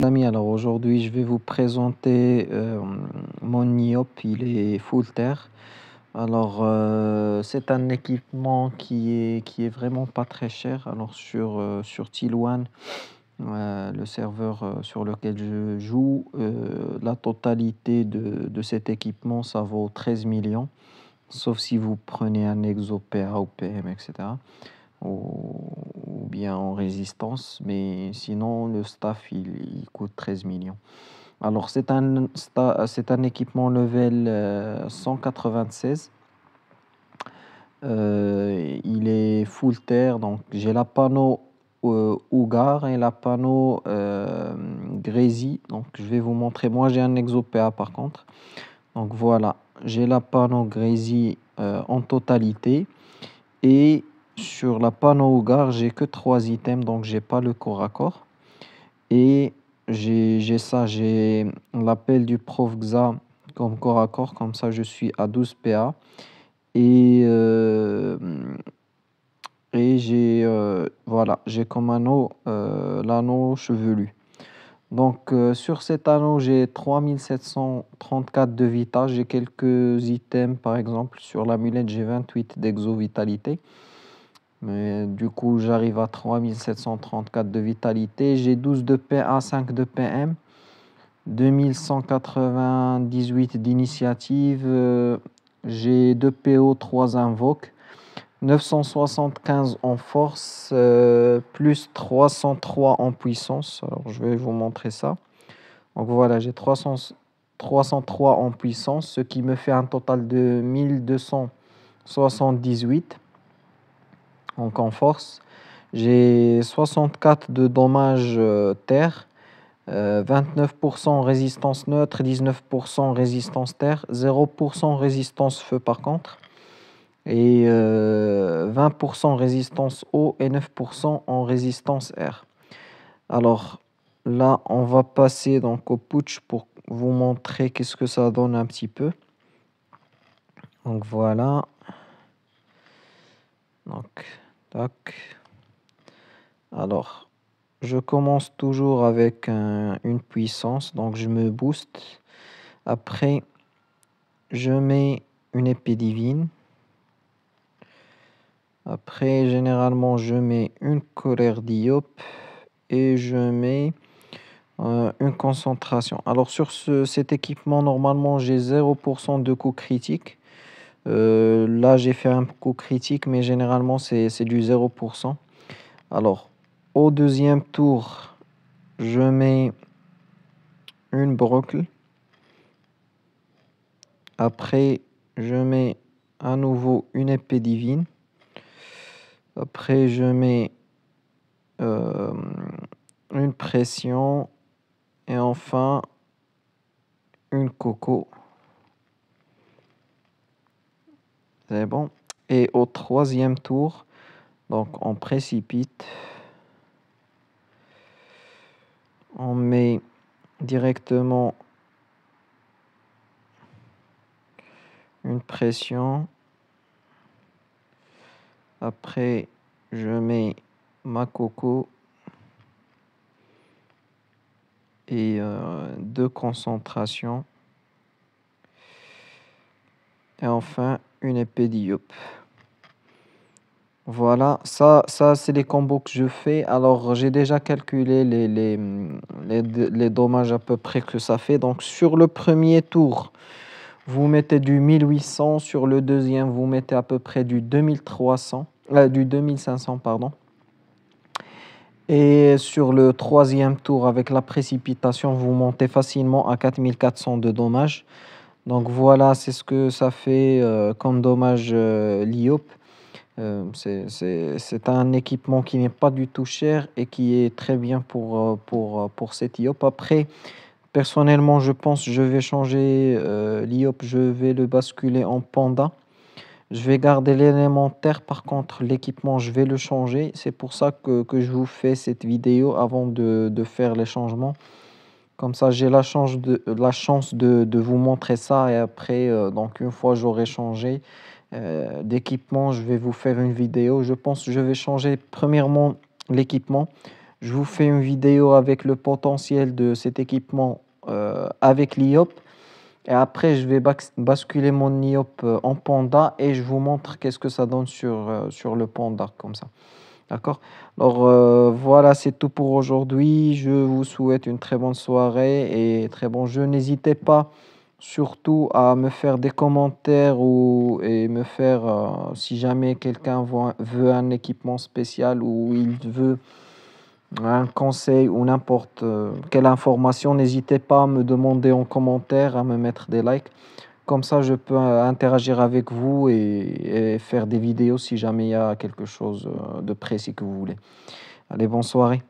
Amis, alors aujourd'hui je vais vous présenter mon NIOP, il est full terre. Alors c'est un équipement qui est vraiment pas très cher. Alors sur Tiluan, le serveur sur lequel je joue, la totalité de cet équipement ça vaut 13 millions, sauf si vous prenez un Exo PA ou PM, etc. Ou bien en résistance, mais sinon le staff il coûte 13 millions. Alors c'est un équipement level 196. Il est full terre, donc j'ai la panneau Ougar et la panneau Grésy. Donc je vais vous montrer. Moi j'ai un Exopéa par contre. Donc voilà, j'ai la panneau Grésy en totalité. Et sur la panneau Ougar, j'ai que 3 items, donc j'ai pas le corps à corps. Et j'ai l'appel du prof Xa comme corps à corps, comme ça je suis à 12 PA. Et, voilà, j'ai comme anneau l'anneau chevelu. Donc sur cet anneau, j'ai 3734 de vita. J'ai quelques items, par exemple sur l'amulette, j'ai 28 d'exo vitalité. Mais du coup, j'arrive à 3734 de vitalité. J'ai 12 de PA, 5 de PM, 2198 d'initiative. J'ai 2 PO, 3 invoques, 975 en force, plus 303 en puissance. Alors, je vais vous montrer ça. Donc voilà, j'ai 303 en puissance, ce qui me fait un total de 1278. Donc en force, j'ai 64 de dommages terre, 29% résistance neutre, 19% résistance terre, 0% résistance feu par contre, et 20% résistance eau et 9% en résistance air. Alors là, on va passer donc au putsch pour vous montrer qu'est-ce que ça donne un petit peu. Donc voilà. Donc, tac. Alors, je commence toujours avec une puissance, donc je me booste. Après, je mets une épée divine. Après, généralement, je mets une colère d'Iop et je mets une concentration. Alors, sur cet équipement, normalement, j'ai 0% de coup critique. Là, j'ai fait un coup critique, mais généralement, c'est du 0%. Alors, au deuxième tour, je mets une brocle. Après, je mets à nouveau une épée divine. Après, je mets euh, une pression. Et enfin, une coco. C'est bon. Et au troisième tour, donc on précipite. On met directement une pression. Après, je mets ma coco et deux concentrations. Et enfin, une épée d'Iop. Voilà, ça c'est les combos que je fais. Alors, j'ai déjà calculé les dommages à peu près que ça fait. Donc, sur le premier tour, vous mettez du 1800. Sur le deuxième, vous mettez à peu près du 2300, du 2500, pardon. Et sur le troisième tour, avec la précipitation, vous montez facilement à 4400 de dommages. Donc voilà, c'est ce que ça fait comme dommage l'IOP. C'est un équipement qui n'est pas du tout cher et qui est très bien pour cette IOP. Après, personnellement, je pense que je vais changer l'IOP, je vais le basculer en Panda. Je vais garder l'élémentaire, par contre, l'équipement, je vais le changer. C'est pour ça que je vous fais cette vidéo avant de faire les changements. Comme ça, j'ai la chance de vous montrer ça. Et après, donc une fois j'aurai changé d'équipement, je vais vous faire une vidéo. Je pense que je vais changer premièrement l'équipement. Je vous fais une vidéo avec le potentiel de cet équipement avec l'IOP. Et après, je vais basculer mon IOP en Panda et je vous montre qu'est-ce que ça donne sur le Panda, comme ça. D'accord? Alors voilà, c'est tout pour aujourd'hui. Je vous souhaite une très bonne soirée et très bon jeu. N'hésitez pas surtout à me faire des commentaires et me faire, si jamais quelqu'un veut un équipement spécial ou il veut un conseil ou n'importe quelle information, n'hésitez pas à me demander en commentaire, à me mettre des likes. Comme ça, je peux interagir avec vous et faire des vidéos si jamais il y a quelque chose de précis que vous voulez. Allez, bonne soirée.